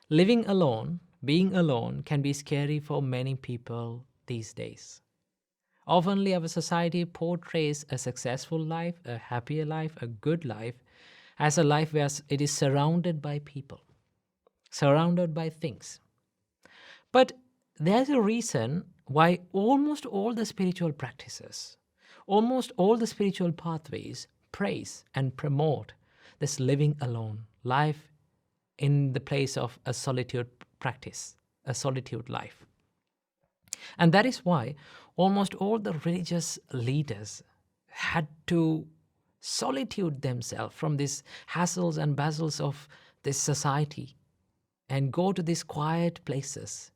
Living alone, being alone, can be scary for many people these days. Oftenly, our society portrays a successful life, a happier life, a good life as a life where it is surrounded by people, surrounded by things. But there's a reason why almost all the spiritual practices, almost all the spiritual pathways praise and promote this living alone life in the place of a solitude practice, a solitude life. And that is why almost all the religious leaders had to solitude themselves from these hassles and bustles of this society and go to these quiet places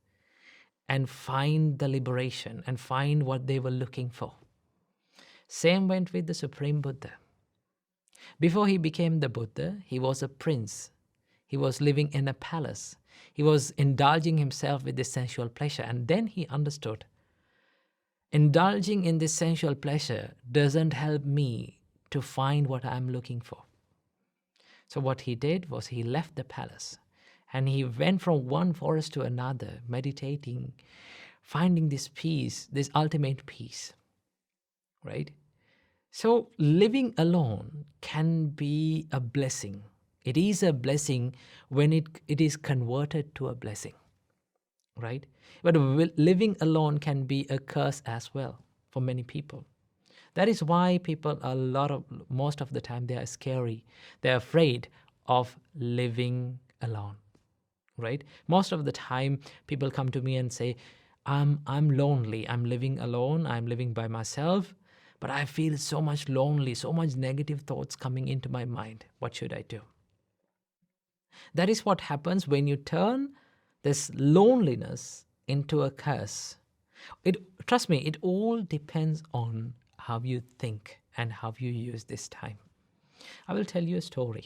and find the liberation and find what they were looking for. Same went with the Supreme Buddha. Before he became the Buddha, he was a prince. He was living in a palace. He was indulging himself with this sensual pleasure. And then he understood, indulging in this sensual pleasure doesn't help me to find what I'm looking for. So what he did was he left the palace and he went from one forest to another, meditating, finding this peace, this ultimate peace, right? So living alone can be a blessing. It is a blessing when it is converted to a blessing, right? But living alone can be a curse as well for many people. That is why people most of the time they are scary. They're afraid of living alone, right? Most of the time people come to me and say, I'm lonely, I'm living alone, I'm living by myself, but I feel so much lonely, so much negative thoughts coming into my mind. What should I do? That is what happens when you turn this loneliness into a curse. Trust me, it all depends on how you think and how you use this time. I will tell you a story.